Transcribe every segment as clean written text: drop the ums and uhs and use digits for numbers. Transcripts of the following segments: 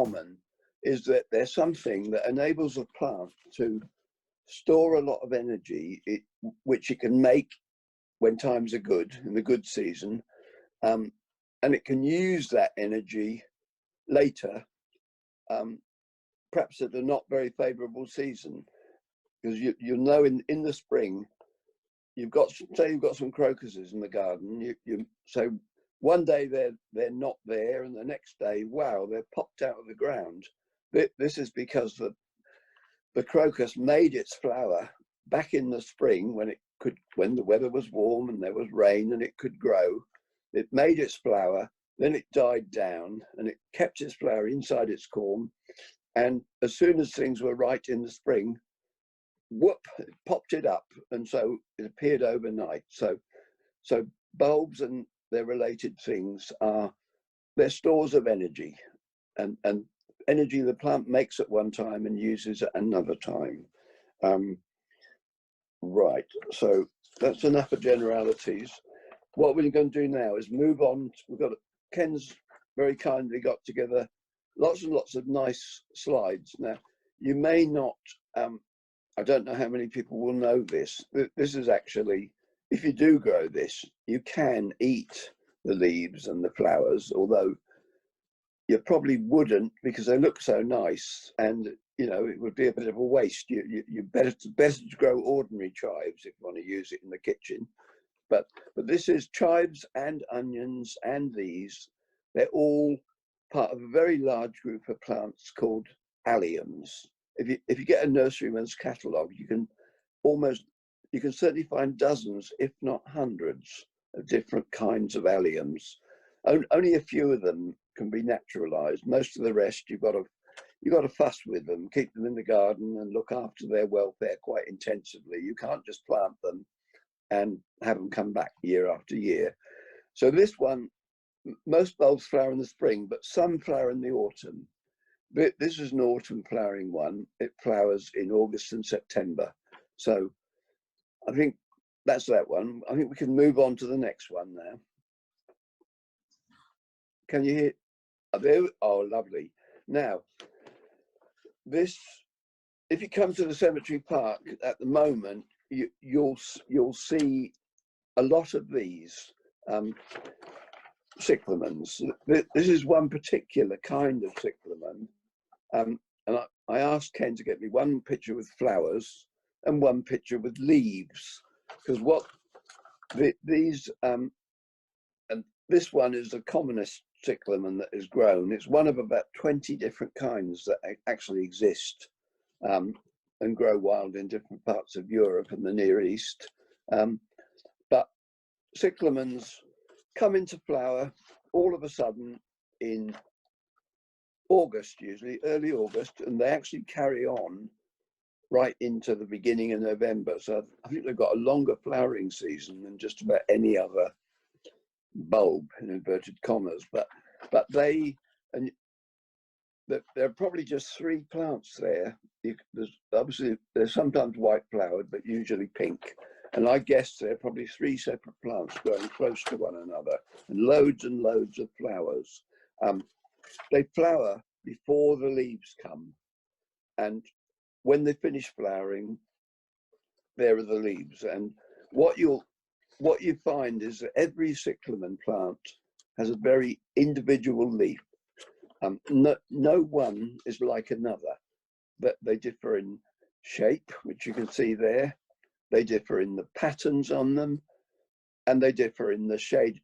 common is that there's something that enables a plant to store a lot of energy, which it can make when times are good, in the good season, and it can use that energy later, perhaps at a not very favourable season, because you know in the spring you've got, say you've got some crocuses in the garden, so one day they're not there, and the next day, wow, they're popped out of the ground. This is because the crocus made its flower back in the spring when the weather was warm and there was rain and it could grow. It made its flower, then it died down, and it kept its flower inside its corm. And as soon as things were right in the spring, whoop, it popped it up, and so it appeared overnight. So bulbs and their related things they're stores of energy, and energy the plant makes at one time and uses at another time. Right, so that's enough of generalities. What we're going to do now is move on. Ken's very kindly got together lots and lots of nice slides. Now, you may not, I don't know how many people will know this. This is actually, if you do grow this, you can eat the leaves and the flowers, although you probably wouldn't, because they look so nice, and it would be a bit of a waste. You better to grow ordinary chives if you want to use it in the kitchen. But this is chives and onions, and they're all part of a very large group of plants called alliums. If you get a nurseryman's catalogue, you can certainly find dozens, if not hundreds, of different kinds of alliums. Only a few of them can be naturalized. Most of the rest you've got to fuss with them, keep them in the garden and look after their welfare quite intensively. You can't just plant them and have them come back year after year. So this one, most bulbs flower in the spring, but some flower in the autumn. This is an autumn flowering one. It flowers in August and September. So I think that's that one. I think we can move on to the next one now. Can you hear? Oh, lovely. Now, this, if you come to the cemetery park at the moment, you'll see a lot of these cyclamens. This is one particular kind of cyclamen, and I asked Ken to get me one picture with flowers and one picture with leaves, because these and this one is the commonest cyclamen that is grown. It's one of about 20 different kinds that actually exist and grow wild in different parts of Europe and the Near East. But cyclamens come into flower all of a sudden in August, usually early August, and they actually carry on right into the beginning of November. So I think they've got a longer flowering season than just about any other bulb, in inverted commas. But there are probably just 3 plants there. Obviously they're sometimes white flowered, but usually pink. And I guess there are probably 3 separate plants growing close to one another, and loads of flowers. They flower before the leaves come, and when they finish flowering, there are the leaves. And what you find is that every cyclamen plant has a very individual leaf. No one is like another, but they differ in shape, which you can see there. They differ in the patterns on them, and they differ in the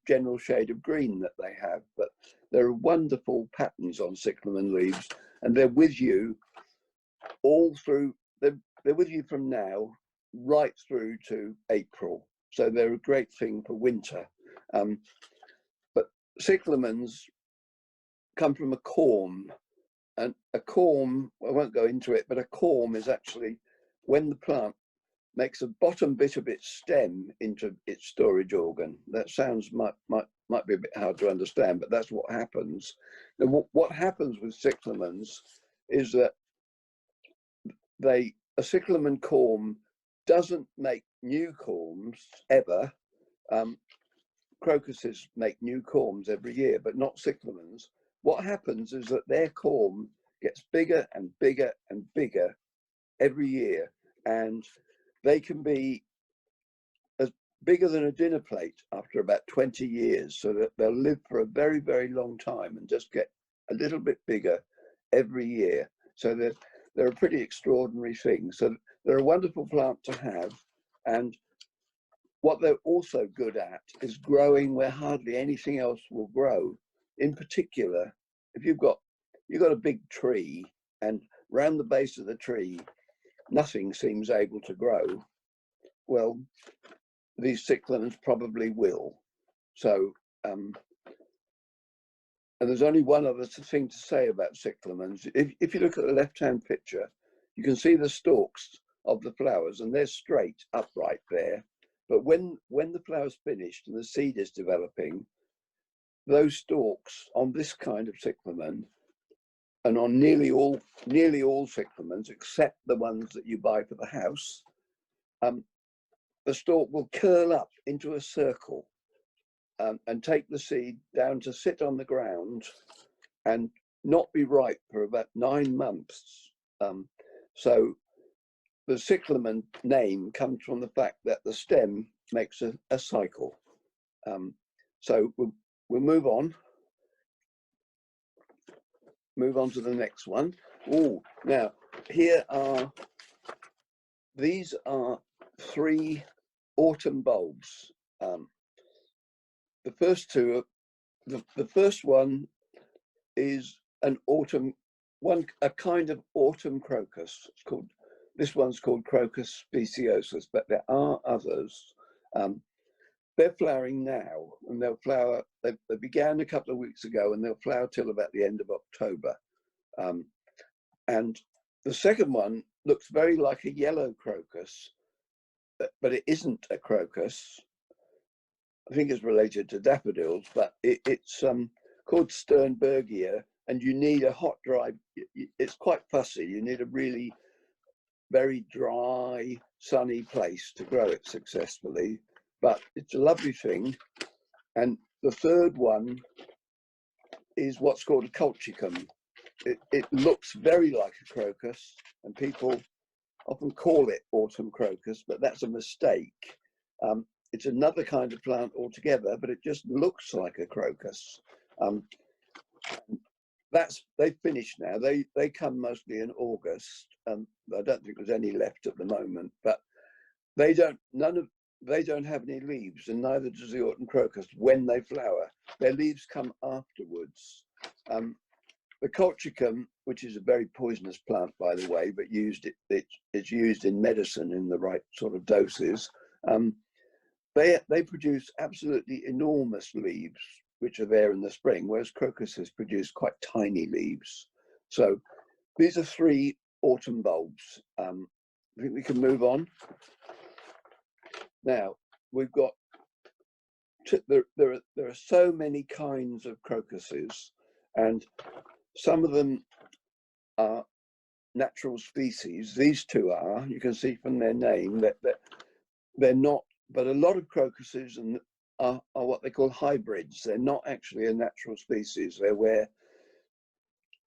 general shade of green that they have. But there are wonderful patterns on cyclamen leaves, and they're with you all through. They're with you from now right through to April. So they're a great thing for winter. But cyclamens come from a corm, and a corm, I won't go into it, but a corm is actually when the plant makes a bottom bit of its stem into its storage organ. That sounds might be a bit hard to understand, but that's what happens. And what happens with cyclamens is that a cyclamen corm doesn't make new corms ever. Crocuses make new corms every year, but not cyclamens. what happens is that their corm gets bigger and bigger and bigger every year, and they can be as bigger than a dinner plate after about 20 years, so that they'll live for a very, very long time and just get a little bit bigger every year. So they're a pretty extraordinary thing. So they're a wonderful plant to have. And what they're also good at is growing where hardly anything else will grow. In particular, if you've got a big tree, and round the base of the tree, nothing seems able to grow, well, these cyclamens probably will. So, and there's only one other thing to say about cyclamens. If you look at the left-hand picture, you can see the stalks of the flowers, and they're straight, upright there. But when the flower's finished and the seed is developing, those stalks on this kind of cyclamen, and on nearly all cyclamens, except the ones that you buy for the house, the stalk will curl up into a circle and take the seed down to sit on the ground and not be ripe for about 9 months. So the cyclamen name comes from the fact that the stem makes a cycle. So we'll move on to the next one. Oh, now these are 3 autumn bulbs. The first two, the first one is a kind of autumn crocus. This one's called Crocus speciosus, but there are others. They're flowering now, and they'll flower. They began a couple of weeks ago, and they'll flower till about the end of October. And the second one looks very like a yellow crocus, but it isn't a crocus. I think it's related to daffodils, but it's called Sternbergia, and you need a hot, dry. It's quite fussy. You need a really very dry, sunny place to grow it successfully. But it's a lovely thing. And the third one is what's called a colchicum. It looks very like a crocus, and people often call it autumn crocus, but that's a mistake. It's another kind of plant altogether, but it just looks like a crocus. They've finished now. They come mostly in August. I don't think there's any left at the moment, but they don't have any leaves, and neither does the autumn crocus when they flower. Their leaves come afterwards. The colchicum, which is a very poisonous plant, by the way, but it's used in medicine in the right sort of doses. They produce absolutely enormous leaves, which are there in the spring, whereas crocuses produce quite tiny leaves. So these are 3 autumn bulbs. I think we can move on. Now, we've got, there are so many kinds of crocuses, and some of them are natural species. These 2 are, you can see from their name that they're not, but a lot of crocuses are what they call hybrids. They're not actually a natural species. They're where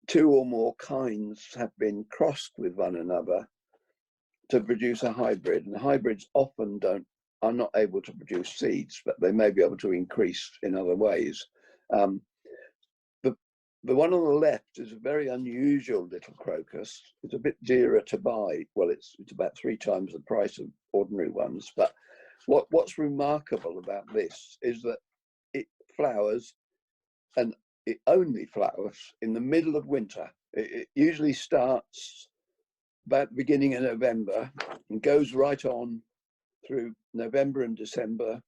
2 or more kinds have been crossed with one another to produce a hybrid. And hybrids often are not able to produce seeds, but they may be able to increase in other ways. The one on the left is a very unusual little crocus. It's a bit dearer to buy. Well, it's about 3 times the price of ordinary ones. But what's remarkable about this is that it flowers, and it only flowers in the middle of winter. It usually starts about the beginning of November and goes right on through November and December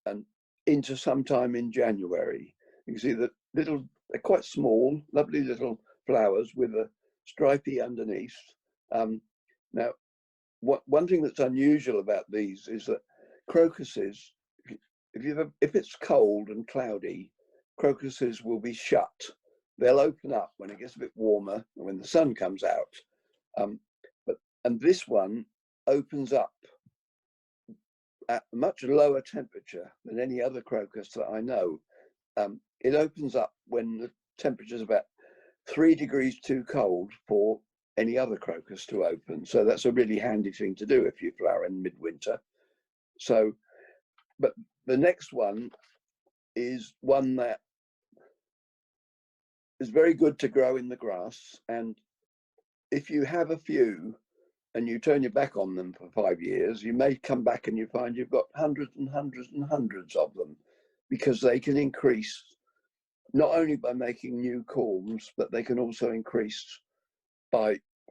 and into sometime in January. You can see that they're quite small, lovely little flowers with a stripy underneath. Now, one thing that's unusual about these is that crocuses, if it's cold and cloudy, crocuses will be shut. They'll open up when it gets a bit warmer and when the sun comes out. And this one opens up at a much lower temperature than any other crocus that I know. It opens up when temperature's about 3 degrees too cold for any other crocus to open. So that's a really handy thing to do if you flower in midwinter. So, but the next one is one that is very good to grow in the grass. And if you have a few and you turn your back on them for 5 years, you may come back and you find you've got hundreds and hundreds and hundreds of them, because they can increase not only by making new culms, but they can also increase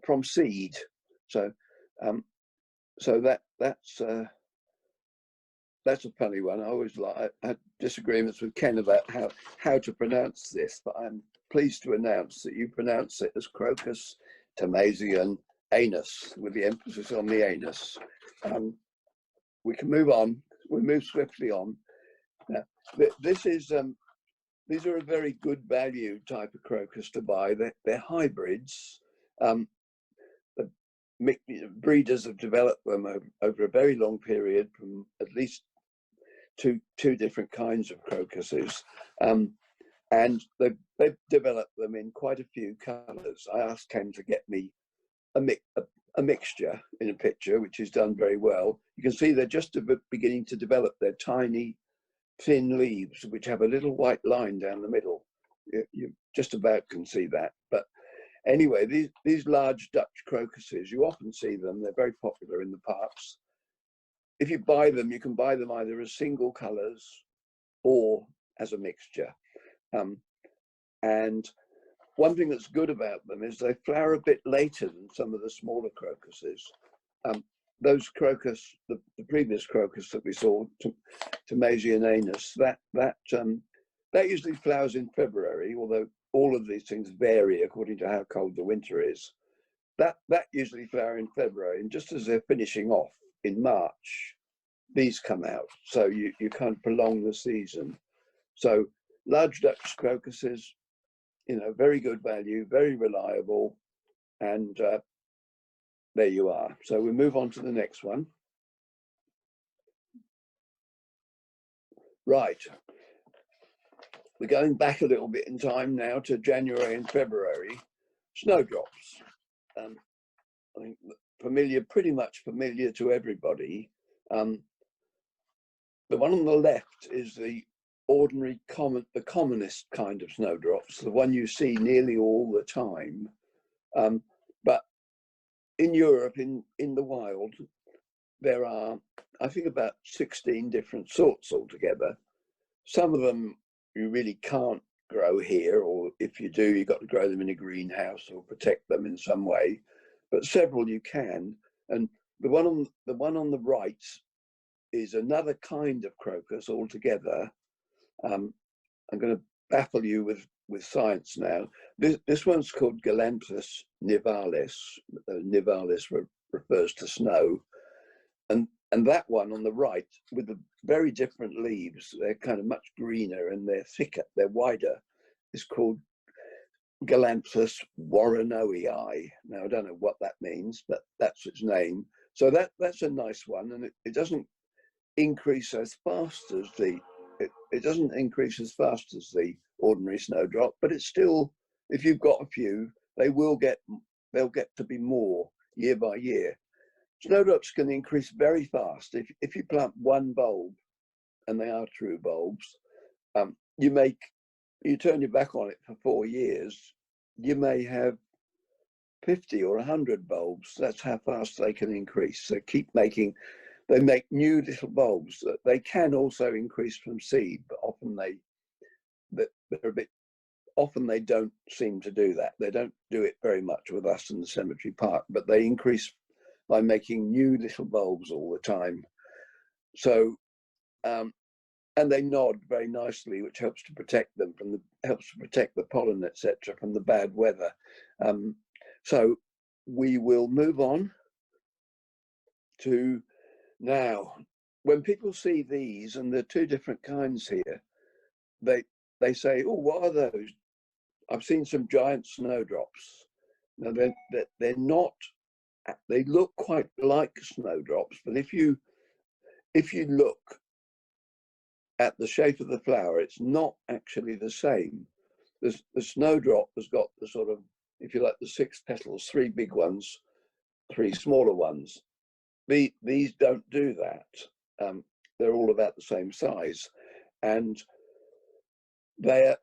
from seed. So that's a funny one. I always I had disagreements with Ken about how to pronounce this, but I'm pleased to announce that you pronounce it as Crocus Tomasian anus, with the emphasis on the anus. We can move on. We move swiftly on. Now, these are a very good value type of crocus to buy. They're hybrids. The breeders have developed them over a very long period from at least two different kinds of crocuses. And they've developed them in quite a few colours. I asked Ken to get me a mixture in a picture, which is done very well. You can see they're just beginning to develop their tiny, thin leaves, which have a little white line down the middle. You just about can see that. But anyway, these large Dutch crocuses, you often see them. They're very popular in the parks. If you buy them, you can buy them either as single colours or as a mixture. And one thing that's good about them is they flower a bit later than some of the smaller crocuses. Those crocus, the previous crocus that we saw, Tomasian anus, that usually flowers in February, although all of these things vary according to how cold the winter is. That usually flower in February, and just as they're finishing off in March, these come out. So you kind of prolong the season. So large Dutch crocuses, very good value, very reliable, and there you are. So we move on to the next one. Right. We're going back a little bit in time now to January and February. Snowdrops. I think pretty much familiar to everybody. The one on the left is the ordinary the commonest kind of snowdrops, the one you see nearly all the time. But in Europe, in the wild, there are, I think, about 16 different sorts altogether. Some of them you really can't grow here, or if you do, you've got to grow them in a greenhouse or protect them in some way. But several you can. And the one on the right is another kind of crocus altogether. I'm going to baffle you with science now. This one's called Galanthus nivalis. Nivalis refers to snow, and that one on the right with the very different leaves, they're kind of much greener and they're thicker, they're wider, is called Galanthus warrenoi. Now I don't know what that means, but that's its name. So that's a nice one, and it doesn't increase as fast as it doesn't increase as fast as the ordinary snowdrop, but it's still, if you've got a few, they'll get to be more year by year. Snowdrops can increase very fast. If you plant one bulb, and they are true bulbs, you turn your back on it for 4 years, you may have 50 or 100 bulbs. That's how fast they can increase. So they make new little bulbs that they can also increase from seed, but often they don't seem to do that. They don't do it very much with us in the cemetery park, but they increase by making new little bulbs all the time. So, and they nod very nicely, which helps to protect them helps to protect the pollen, etc., from the bad weather. So we will move on to now. When people see these, and there are two different kinds here, they say, "Oh, what are those? I've seen some giant snowdrops." Now they're not. They look quite like snowdrops, but if you look at the shape of the flower, it's not actually the same. the snowdrop has got the sort of, if you like, the 6 petals, 3 big ones, 3 smaller ones. These don't do that. They're all about the same size, and the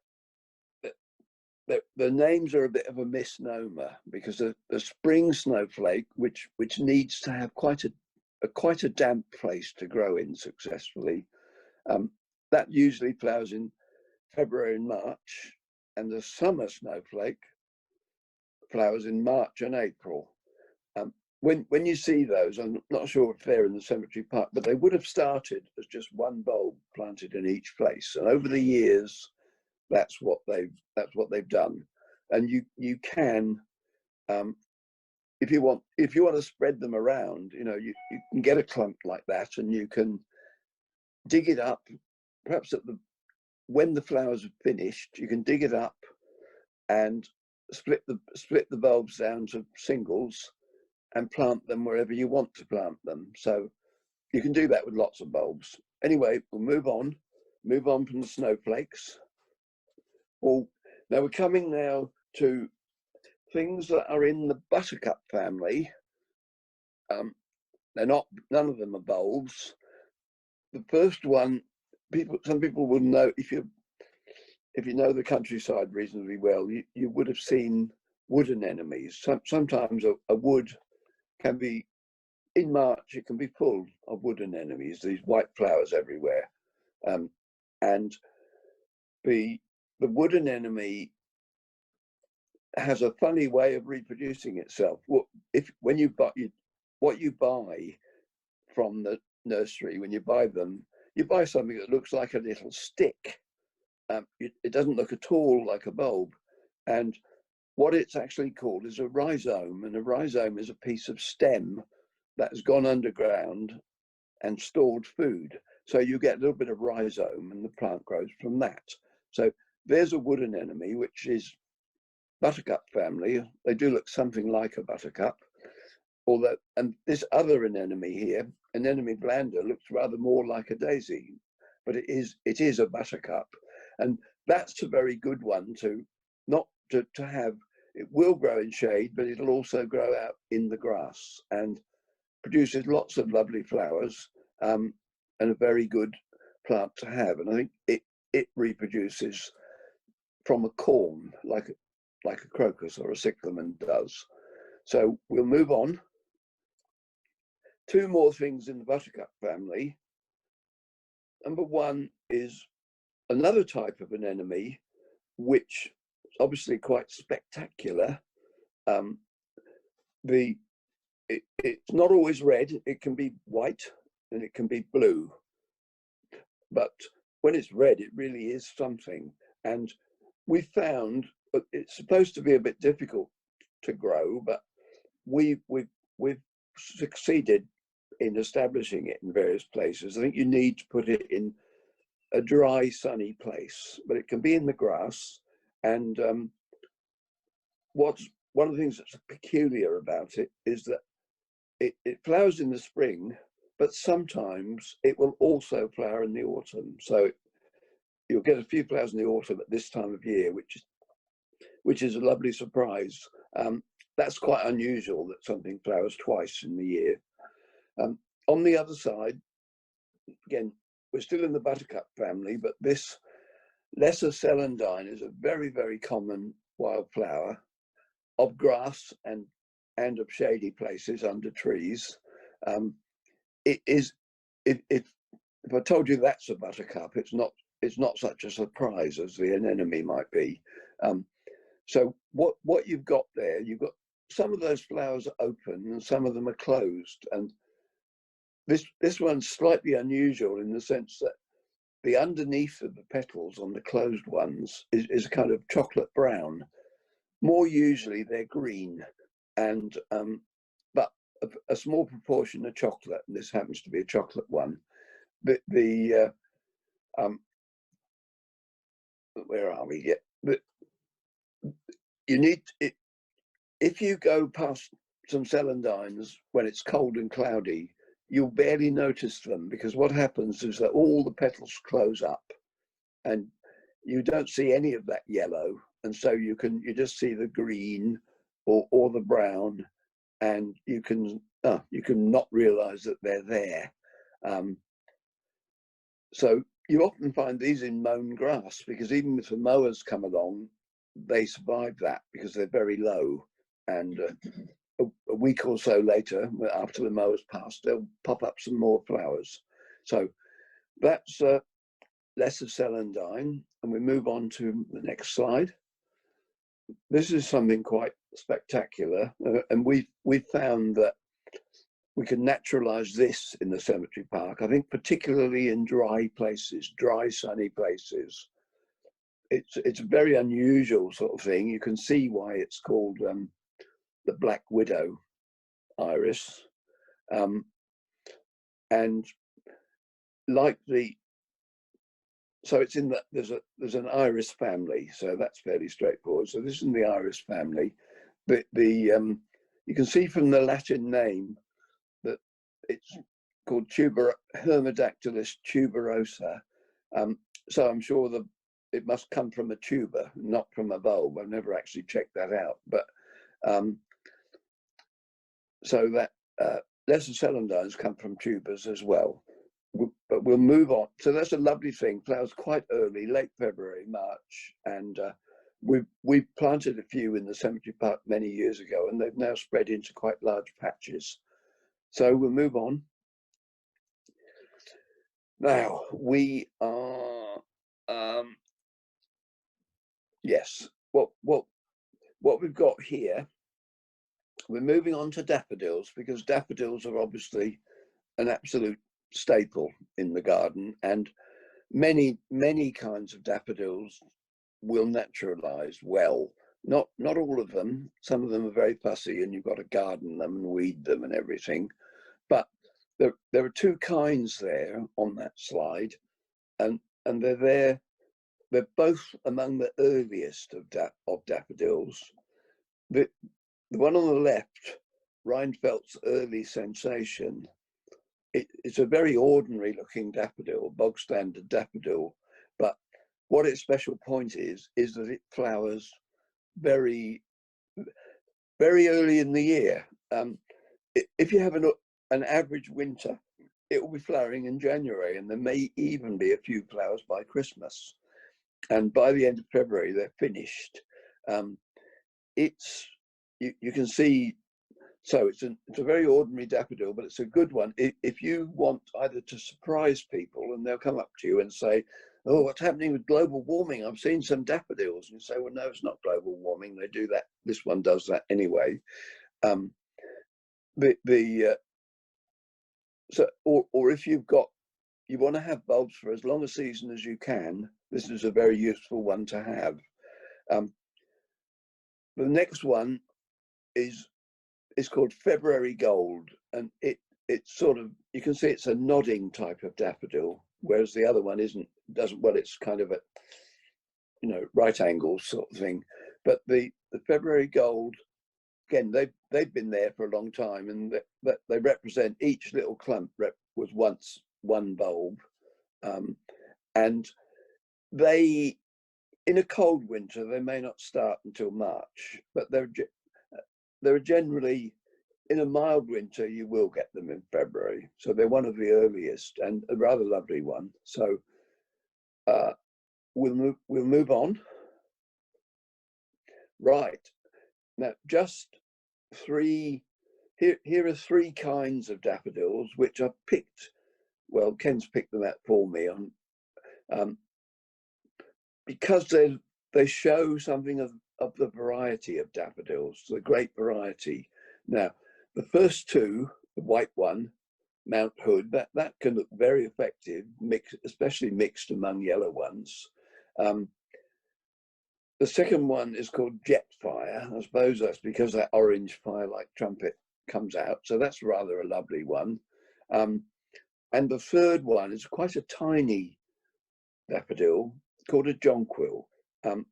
names are a bit of a misnomer, because the spring snowflake, which needs to have quite a damp place to grow in successfully, that usually flowers in February and March, and the summer snowflake flowers in March and April. When you see those, I'm not sure if they're in the cemetery park, but they would have started as just one bulb planted in each place, and over the years, that's what they've done. And you can, if you want to spread them around, you can get a clump like that, and you can dig it up. Perhaps when the flowers are finished, you can dig it up and split the bulbs down to singles and plant them wherever you want to plant them. So you can do that with lots of bulbs. Anyway, we'll move on from the snowflakes. Well, now we're coming now to things that are in the buttercup family. None of them are bulbs. The first one, some people will know, if you know the countryside reasonably well, you would have seen wood anemones. Sometimes a wood can be, in March, it can be full of wood anemones, these white flowers everywhere. And the wood anemone has a funny way of reproducing itself. When you buy what you buy from the nursery, when you buy them, you buy something that looks like a little stick. It doesn't look at all like a bulb. And what it's actually called is a rhizome, and a rhizome is a piece of stem that has gone underground and stored food. So you get a little bit of rhizome, and the plant grows from that. So there's a wood anemone, which is buttercup family. They do look something like a buttercup. And this other anemone here, anemone blanda, looks rather more like a daisy, but it is a buttercup. And that's a very good one to have. It will grow in shade, but it'll also grow out in the grass and produces lots of lovely flowers, and a very good plant to have. And I think it reproduces from a corm like a crocus or a cyclamen does. So we'll move on. 2 more things in the buttercup family. Number 1 is another type of anemone, which is obviously quite spectacular. It's not always red. It can be white and it can be blue. But when it's red, it really is something. And we found it's supposed to be a bit difficult to grow, but we've succeeded in establishing it in various places. I think you need to put it in a dry, sunny place, but it can be in the grass. And one of the things that's peculiar about it is that it flowers in the spring, but sometimes it will also flower in the autumn. So you'll get a few flowers in the autumn at this time of year, which is a lovely surprise. That's quite unusual that something flowers twice in the year. On the other side, again, we're still in the buttercup family, but this lesser celandine is a very, very common wildflower of grass and of shady places under trees. If I told you that's a buttercup, it's not such a surprise as the anemone might be. So what you've got there, you've got some of those flowers are open and some of them are closed. And this one's slightly unusual in the sense that the underneath of the petals on the closed ones is a kind of chocolate brown. More usually they're green, and but a small proportion are chocolate, and this happens to be a chocolate one. Where are we? Yeah, but you need it if you go past some celandines when it's cold and cloudy. You'll barely notice them, because what happens is that all the petals close up, and you don't see any of that yellow, and so you just see the green or the brown, and you can not realize that they're there. So you often find these in mown grass, because even if the mowers come along, they survive that because they're very low, and a week or so later, after the mowers pass, they'll pop up some more flowers. So that's lesser celandine, and we move on to the next slide. This is something quite spectacular, and we found that we can naturalize this in the cemetery park. I think particularly in dry places, dry, sunny places. It's a very unusual sort of thing. You can see why it's called the Black Widow iris. And like so it's in that there's an iris family, so that's fairly straightforward. So this is in the iris family. You can see from the Latin name that it's called Hermodactylus tuberosa. So I'm sure it must come from a tuber, not from a bulb. I've never actually checked that out, but so that lesser celandines come from tubers as well. But we'll move on. So that's a lovely thing. Flowers quite early, late February, March, and we planted a few in the cemetery park many years ago, and they've now spread into quite large patches. So we'll move on. Now we are yes. What we've got here. We're moving on to daffodils, because daffodils are obviously an absolute staple in the garden, and many kinds of daffodils will naturalize well. Not all of them. Some of them are very fussy, and you've got to garden them and weed them and everything. But there are two kinds there on that slide, and they're there. They're both among the earliest of daffodils. The one on the left, Reinfeldt's Early Sensation, it's a very ordinary looking daffodil, bog standard daffodil, but what its special point is that it flowers very early in the year. If you have an average winter, it will be flowering in January, and there may even be a few flowers by Christmas. And by the end of February, they're finished. You can see, so it's a very ordinary daffodil, but it's a good one if you want either to surprise people, and they'll come up to you and say, "Oh, what's happening with global warming? I've seen some daffodils." And you say, "Well, no, it's not global warming. They do that. This one does that anyway." So, or if you want to have bulbs for as long a season as you can, this is a very useful one to have. The next one is called February Gold, and it's sort of, you can see it's a nodding type of daffodil, whereas the other one doesn't. Well, it's kind of a right angle sort of thing. But the February Gold, again, they've been there for a long time, and they represent, each little clump was once one bulb, and they, in a cold winter, they may not start until March, but they're generally, in a mild winter, you will get them in February. So they're one of the earliest, and a rather lovely one. So we'll move on. Right. Now, just here are three kinds of daffodils, which I've picked. Well, Ken's picked them out for me because they show something of the variety of daffodils, the great variety. Now, the first two, the white one, Mount Hood, that can look very effective, especially mixed among yellow ones. The second one is called Jetfire. I suppose that's because that orange fire-like trumpet comes out. So that's rather a lovely one. And the third one is quite a tiny daffodil called a jonquil. And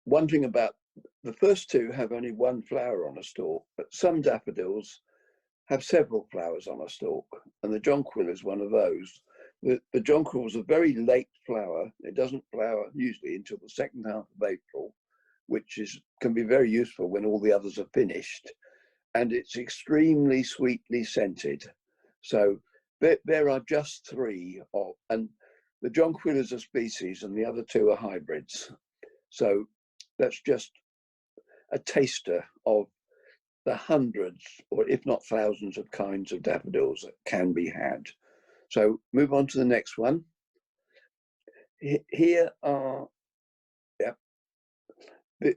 one thing about the first two have only one flower on a stalk, but some daffodils have several flowers on a stalk, and the jonquil is one of those. The jonquil is a very late flower. It doesn't flower usually until the second half of April, which can be very useful when all the others are finished. And it's extremely sweetly scented. So there are just three and the jonquil is a species and the other two are hybrids. So that's just a taster of the hundreds, or if not thousands, of kinds of daffodils that can be had. So move on to the next one. Here are, yeah,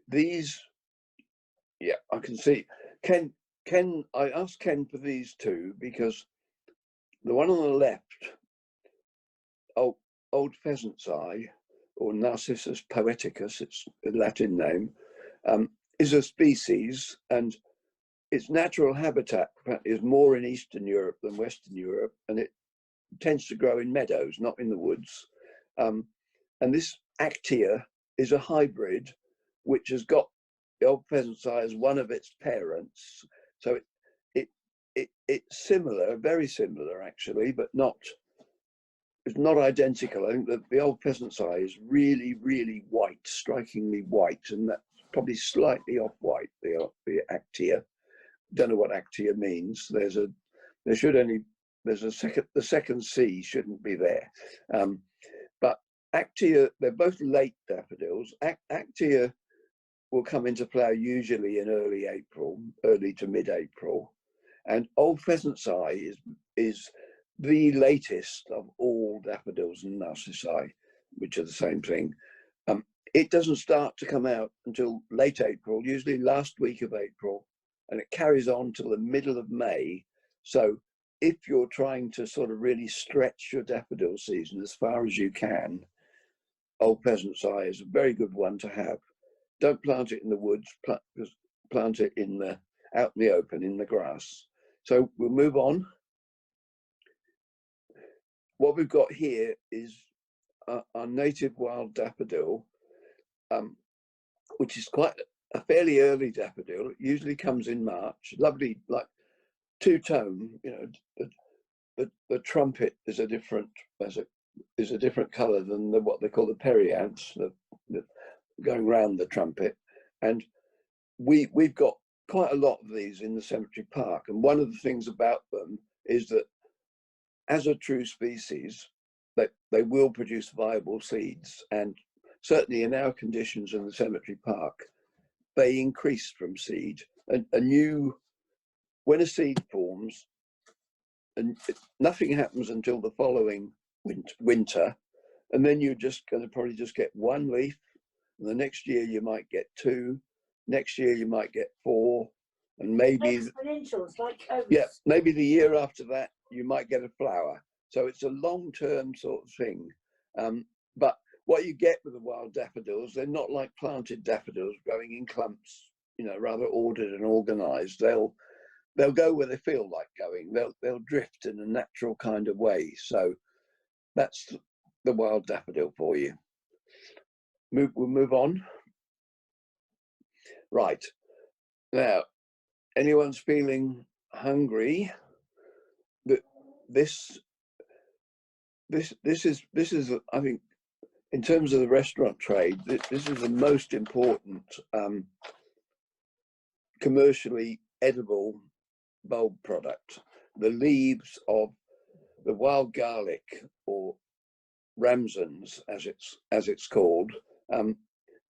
these, yeah, I can see. Ken, I asked Ken for these two because the one on the left, old pheasant's eye, or Narcissus poeticus, it's a Latin name, is a species, and its natural habitat is more in Eastern Europe than Western Europe, and it tends to grow in meadows, not in the woods. And this Actcea is a hybrid, which has got the old pheasant's eye as one of its parents. So it's similar, very similar actually, but it's not identical. I think that the old pheasant's eye is really, really white, strikingly white, and that's probably slightly off-white, the Actcea. Don't know what Actcea means. The second C shouldn't be there. But Actcea, they're both late daffodils. Actcea will come into flower usually in early April, early to mid-April. And old pheasant's eye is the latest of all daffodils and narcissi, which are the same thing. It doesn't start to come out until late April, usually last week of April, and it carries on till the middle of May. So if you're trying to sort of really stretch your daffodil season as far as you can, old pheasant's eye is a very good one to have. Don't plant it in the woods, plant it out in the open, in the grass. So we'll move on. What we've got here is our native wild daffodil, which is quite a fairly early daffodil. It usually comes in March. Lovely, like two-tone. You know, the trumpet is a different color than what they call the perianths, the going round the trumpet. And we've got quite a lot of these in the cemetery park. And one of the things about them is that, as a true species, they will produce viable seeds. And certainly in our conditions in the cemetery park, they increase from seed. When a seed forms, and nothing happens until the following winter, and then you're just going to probably just get one leaf, and the next year you might get two, next year you might get four, and maybe exponentials, like maybe the year after that you might get a flower. So it's a long-term sort of thing. But what you get with the wild daffodils, they're not like planted daffodils growing in clumps, you know, rather ordered and organized. They'll go where they feel like going. They'll drift in a natural kind of way. So that's the wild daffodil for you. We'll move on. Right. Now, anyone's feeling hungry? This is I think, in terms of the restaurant trade, this is the most important commercially edible bulb product. The leaves of the wild garlic, or ramsons as it's called.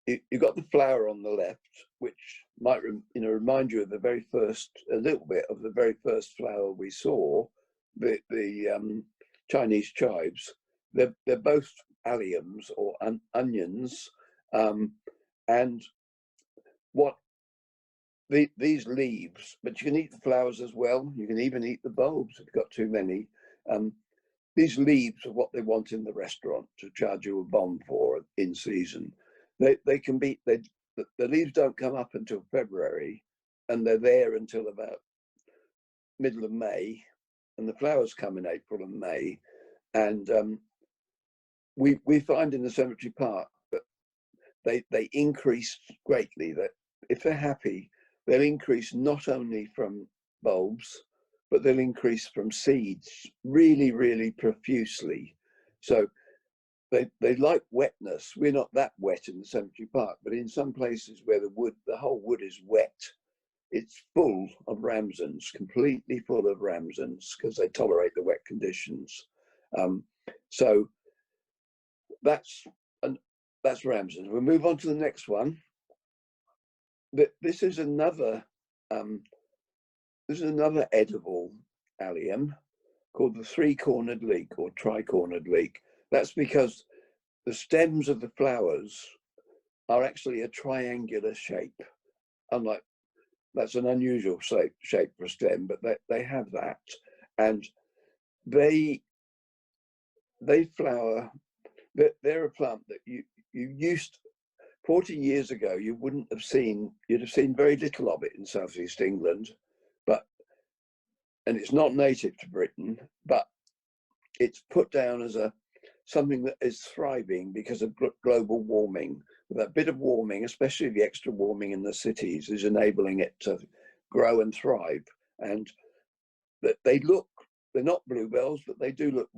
You've got the flower on the left, which might remind you of a little bit of the very first flower we saw, the Chinese chives. They're both alliums, or onions, and these leaves, but you can eat the flowers as well. You can even eat the bulbs if you've got too many. These leaves are what they want in the restaurant to charge you a bomb for in season. The leaves don't come up until February, and they're there until about middle of May, and the flowers come in April and May. And we find in the cemetery park that they increase greatly. That if they're happy, they'll increase not only from bulbs, but they'll increase from seeds really, really profusely. So they like wetness. We're not that wet in the cemetery park, but in some places where the whole wood is wet, it's full of ramsons, completely full of ramsons, because they tolerate the wet conditions. So that's ramsons. We'll move on to the next one. This is another edible allium called the three-cornered leek or tri-cornered leek. That's because the stems of the flowers are actually a triangular shape. Unlike, that's an unusual shape for a stem, but they have that. And they flower. They're a plant that you used 40 years ago, you'd have seen very little of it in southeast England, and it's not native to Britain, but it's put down as something that is thriving because of global warming. That bit of warming, especially the extra warming in the cities, is enabling it to grow and thrive. And they're not bluebells, but they do look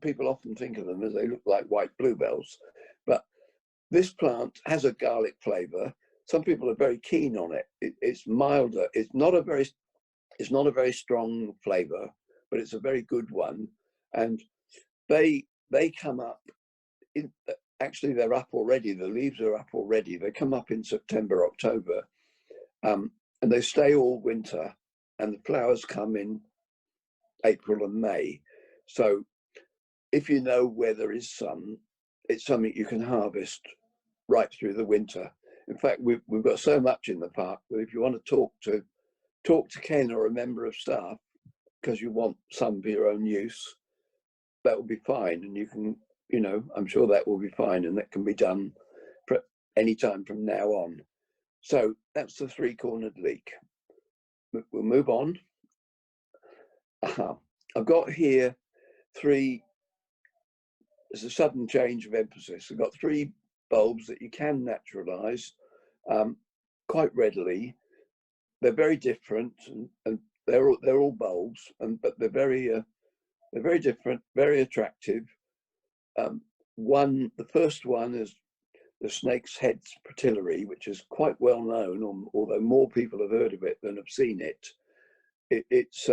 people often think of them as they look like white bluebells. But this plant has a garlic flavor. Some people are very keen on it. It's milder. It's not a very strong flavor, but it's a very good one. And they come up actually they're up already. The leaves are up already. They come up in September, October, and they stay all winter, and the flowers come in April and May. So if you know where there is sun, it's something you can harvest right through the winter. In fact, we've got so much in the park that if you want to talk to Ken or a member of staff because you want some for your own use, that will be fine. And you can, I'm sure that will be fine, and that can be done any time from now on. So that's the three-cornered leek. We'll move on. I've got here it's a sudden change of emphasis. I've got 3 bulbs that you can naturalize quite readily. They're very different, and they're all bulbs, but they're very different, very attractive. The first one is the snake's head fritillary, which is quite well known, although more people have heard of it than have seen it. It's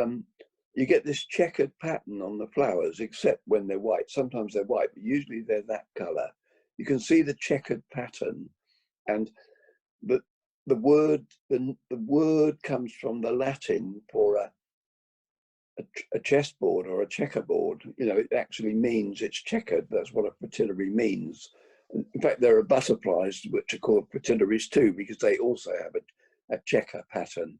you get this checkered pattern on the flowers, except when they're white. Sometimes they're white, but usually they're that color. You can see the checkered pattern, and the word comes from the Latin for a chessboard or a checkerboard. It actually means it's checkered. That's what a fritillary means. In fact, there are butterflies which are called fritillaries too, because they also have a checker pattern.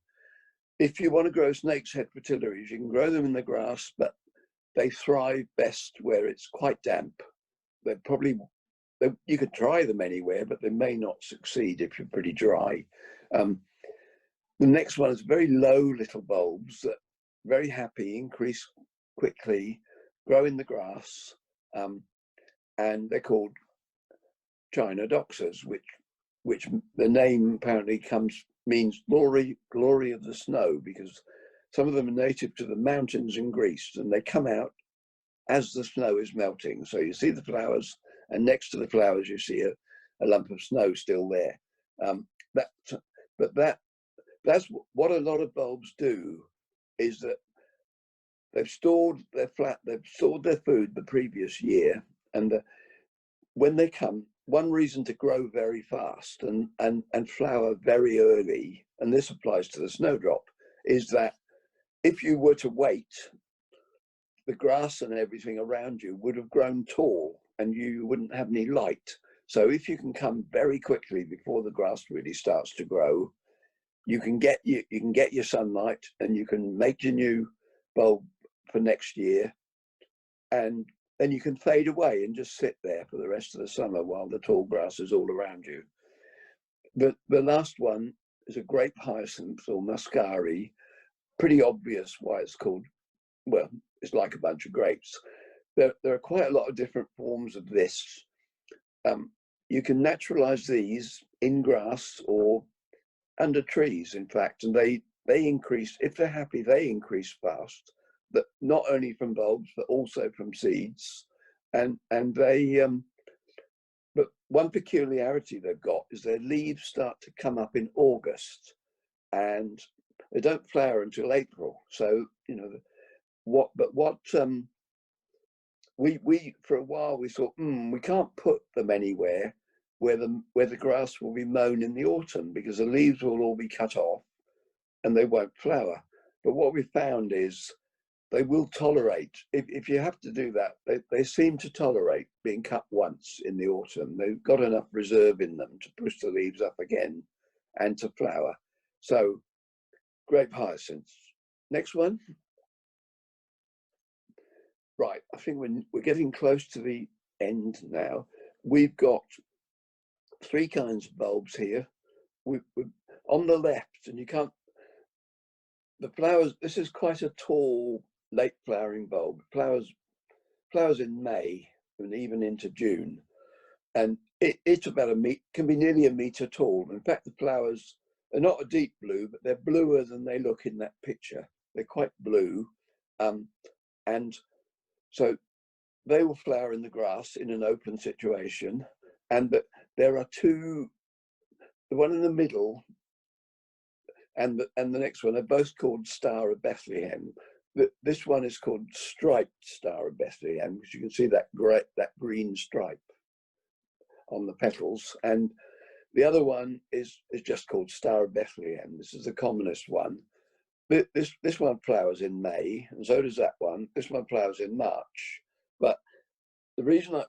If you want to grow snake's head fritillaries, you can grow them in the grass, but they thrive best where it's quite damp. You could try them anywhere, but they may not succeed if you're pretty dry. The next one is very low little bulbs that very happy, increase quickly, grow in the grass, and they're called chionodoxias, which the name apparently means glory of the snow, because some of them are native to the mountains in Greece, and they come out as the snow is melting. So you see the flowers, and next to the flowers you see a lump of snow still there. That's what a lot of bulbs do, is that they've stored their food the previous year, and when they come, one reason to grow very fast and flower very early, and this applies to the snowdrop, is that if you were to wait, the grass and everything around you would have grown tall and you wouldn't have any light. So if you can come very quickly before the grass really starts to grow, you can get your sunlight, and you can make your new bulb for next year, and then you can fade away and just sit there for the rest of the summer while the tall grass is all around you. The last one is a grape hyacinth or muscari. Pretty obvious why it's called, well, it's like a bunch of grapes. There are quite a lot of different forms of this. You can naturalize these in grass or under trees, in fact, and they increase, if they're happy, they increase fast, but not only from bulbs, but also from seeds. and they but one peculiarity they've got is their leaves start to come up in August, and they don't flower until April. So you know what we for a while we thought we can't put them anywhere where the grass will be mown in the autumn, because the leaves will all be cut off and they won't flower. But what we found is they will tolerate, if you have to do that, they seem to tolerate being cut once in the autumn. They've got enough reserve in them to push the leaves up again and to flower. So grape hyacinths. Next one. Right, I think we're getting close to the end now. We've got three kinds of bulbs here. We're on the left, and you can't, the flowers, this is quite a tall, late flowering bulb. Flowers in May and even into June. And it's about a meter, can be nearly a meter tall. In fact, the flowers are not a deep blue, but they're bluer than they look in that picture. They're quite blue. And so they will flower in the grass in an open situation. And there are two, the one in the middle and the next one are both called Star of Bethlehem. This one is called Striped Star of Bethlehem, because you can see that green stripe on the petals. And the other one is just called Star of Bethlehem. This is the commonest one. This one flowers in May, and so does that one. This one flowers in March. But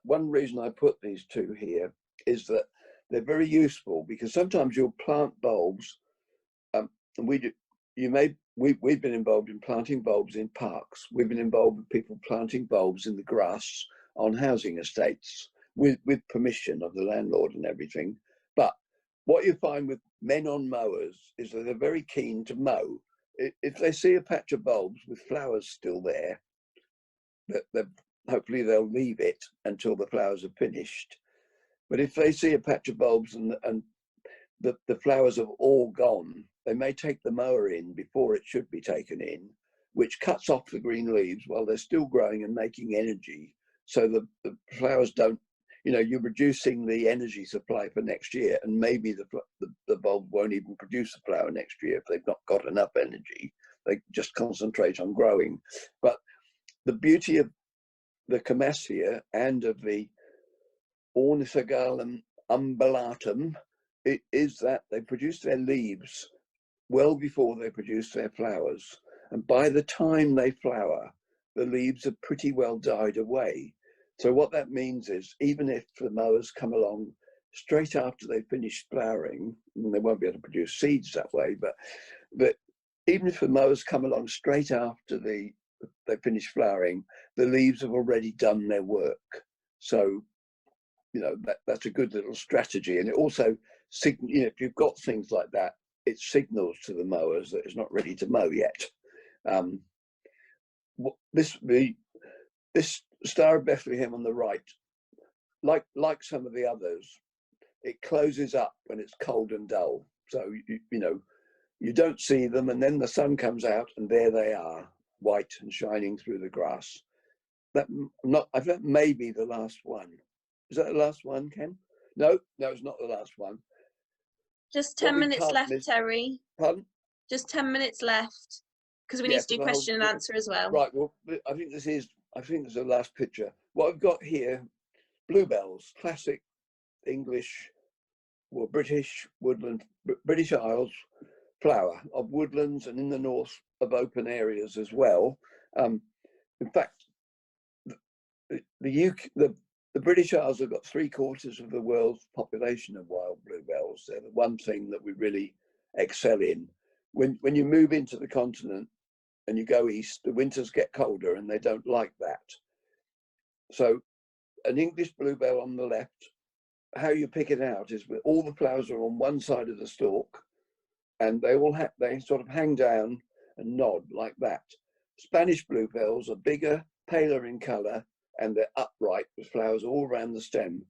one reason I put these two here is that they're very useful, because sometimes you'll plant bulbs, and we've been involved in planting bulbs in parks. We've been involved with people planting bulbs in the grass on housing estates with permission of the landlord and everything. But what you find with men on mowers is that they're very keen to mow. If they see a patch of bulbs with flowers still there, hopefully they'll leave it until the flowers are finished. But if they see a patch of bulbs and the flowers have all gone, they may take the mower in before it should be taken in, which cuts off the green leaves while they're still growing and making energy. So the flowers don't, you're reducing the energy supply for next year, and maybe the bulb won't even produce a flower next year if they've not got enough energy. They just concentrate on growing. But the beauty of the Camassia and of the Ornithogalum umbellatum is that they produce their leaves well before they produce their flowers. And by the time they flower, the leaves are pretty well died away. So what that means is, even if the mowers come along straight after they finish flowering, and they won't be able to produce seeds that way, but even if the mowers come along straight after they finish flowering, the leaves have already done their work. So, that's a good little strategy. And it also, if you've got things like that, it signals to the mowers that it's not ready to mow yet. This Star of Bethlehem on the right, like some of the others, it closes up when it's cold and dull. So you don't see them, and then the sun comes out, and there they are, white and shining through the grass. I think may be the last one. Is that the last one, Ken? No, it's not the last one. Just 10 minutes left, Terry. Pardon? Just 10 minutes left, because we need to do question and answer as well. Right. Well, I think this is the last picture. What I've got here, bluebells, classic English or British woodland, British Isles flower of woodlands, and in the north of open areas as well. In fact, the British Isles have got 3/4 of the world's population of wild bluebells. They're the one thing that we really excel in. When you move into the continent and you go east, the winters get colder and they don't like that. So an English bluebell on the left, how you pick it out is all the flowers are on one side of the stalk, and they sort of hang down and nod like that. Spanish bluebells are bigger, paler in colour, and they're upright with flowers all around the stem.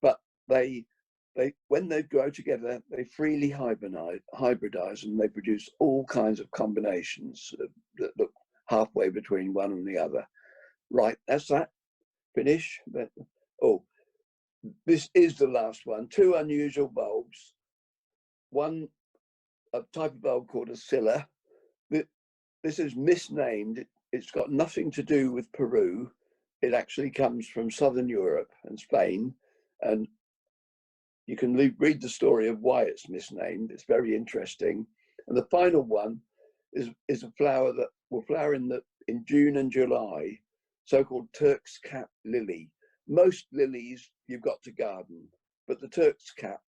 But when they grow together, they freely hybridize, and they produce all kinds of combinations that look halfway between one and the other. Right, that's that. finish. But, oh, this is the last one. 2 unusual bulbs. One, a type of bulb called a Scilla. This is misnamed. It's got nothing to do with Peru. It actually comes from Southern Europe and Spain. And you can read the story of why it's misnamed. It's very interesting. And the final one is a flower that will flower in June and July, so-called Turk's cap lily. Most lilies you've got to garden, but the Turk's cap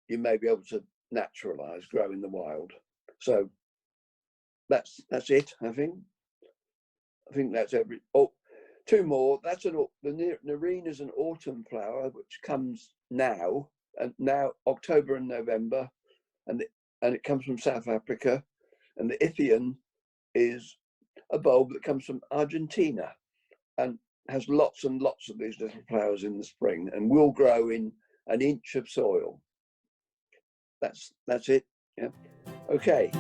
you may be able to naturalize, grow in the wild. So that's it, I think. I think that's every. Oh, 2 more. That's the nerine is an autumn flower which comes now October and November, and it comes from South Africa. And the Ithian is a bulb that comes from Argentina and has lots and lots of these little flowers in the spring and will grow in an inch of soil. That's it. Yeah. Okay.